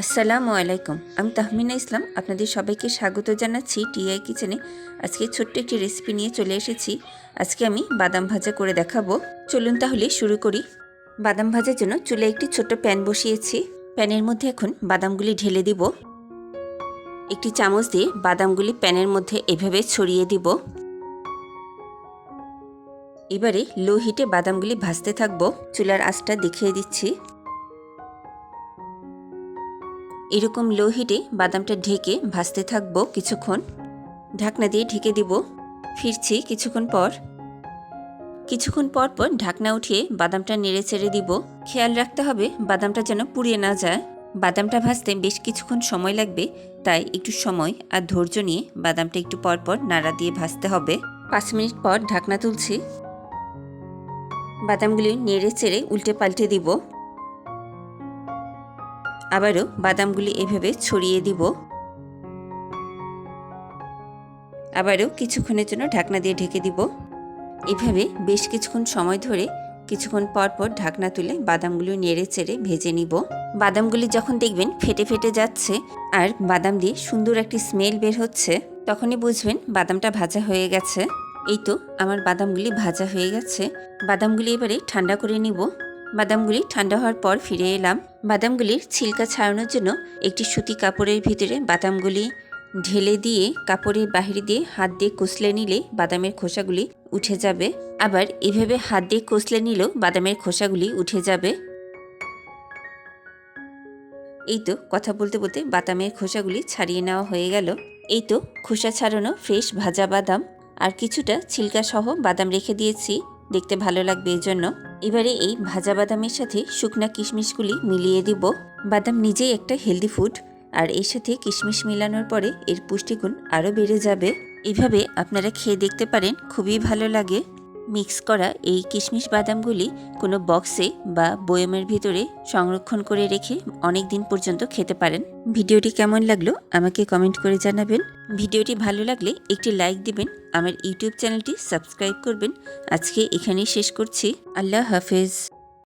আসসালামু আলাইকুম। আমি তাহমিনা ইসলাম আপনাদের সবাইকে স্বাগত জানাচ্ছি টিআই কিচেনে। আজকে ছোট্ট একটি রেসিপি নিয়ে চলে এসেছি। আজকে আমি বাদাম ভাজা করে দেখাবো। চলুন তাহলে শুরু করি। বাদাম ভাজার জন্য চুলায় একটি ছোট্ট প্যান বসিয়েছি। প্যানের মধ্যে এখন বাদামগুলি ঢেলে দিব। একটি চামচ দিয়ে বাদামগুলি প্যানের মধ্যে এভাবে ছড়িয়ে দিব। এবারে লো হিটে বাদামগুলি ভাজতে থাকবো। চুলার আঁচটা দেখিয়ে দিচ্ছি। এরকম লো হিটে বাদামটা ঢেকে ভাজতে থাকবো কিছুক্ষণ। ঢাকনা দিয়ে ঢেকে দিব। ফিরছি কিছুক্ষণ পর পর ঢাকনা উঠিয়ে বাদামটা নেড়ে চেড়ে দিব। খেয়াল রাখতে হবে বাদামটা যেন পুড়িয়ে না যায়। বাদামটা ভাজতে বেশ কিছুক্ষণ সময় লাগবে, তাই একটু সময় আর ধৈর্য নিয়ে বাদামটা একটু পর পর নাড়া দিয়ে ভাজতে হবে। 5 মিনিট পর ঢাকনা তুলছি। বাদামগুলি নেড়ে চেড়ে উল্টে পাল্টে দিব। আবারও বাদামগুলি এভাবে ছড়িয়ে দিব। আবারও কিছুক্ষণের জন্য ঢাকনা দিয়ে ঢেকে দিব। এভাবে বেশ কিছুক্ষণ সময় ধরে কিছুক্ষণ পর পর ঢাকনা তুলে বাদামগুলো নেড়ে চেড়ে ভেজে নিব। বাদামগুলি যখন দেখবেন ফেটে ফেটে যাচ্ছে আর বাদাম দিয়ে সুন্দর একটি স্মেল বের হচ্ছে, তখনই বুঝবেন বাদামটা ভাজা হয়ে গেছে। এই তো আমার বাদামগুলি ভাজা হয়ে গেছে। বাদামগুলি এবারে ঠান্ডা করে নিব। বাদামগুলি ঠান্ডা হওয়ার পর ফিরে এলাম। বাদামগুলির ছিলকা ছাড়ানোর জন্য একটি সুতি কাপড়ের ভিতরে বাদামগুলি ঢেলে দিয়ে কাপড়ের বাহিরে দিয়ে হাত দিয়ে কষলে নিলে বাদামের খোসাগুলি উঠে যাবে। আবার এভাবে হাত দিয়ে কষলে নিলেও বাদামের খোসাগুলি উঠে যাবে। এই তো কথা বলতে বলতে বাদামের খোসাগুলি ছাড়িয়ে নেওয়া হয়ে গেল। এই তো খোসা ছাড়ানো ফ্রেশ ভাজা বাদাম আর কিছুটা ছিলকা সহ বাদাম রেখে দিয়েছি, দেখতে ভালো লাগবে এজন্য। এবারে এই ভাজা বাদামের সাথে শুকনা কিশমিশগুলি মিলিয়ে দিব। বাদাম নিজেই একটা হেলদি ফুড, আর এর সাথে কিশমিশ মিলানোর পরে এর পুষ্টিগুণ আরও বেড়ে যাবে। এভাবে আপনারা খেয়ে দেখতে পারেন, খুবই ভালো লাগে। মিক্স করা এই কিশমিশ বাদামগুলি কোনো বক্সে বা বয়মের ভিতরে সংরক্ষণ করে রেখে অনেক দিন পর্যন্ত খেতে পারেন। ভিডিওটি কেমন লাগলো আমাকে কমেন্ট করে জানাবেন। ভিডিওটি ভালো লাগলে একটি লাইক দিবেন। আমার ইউটিউব চ্যানেলটি সাবস্ক্রাইব করবেন। আজকে এখানেই শেষ করছি। আল্লাহ হাফেজ।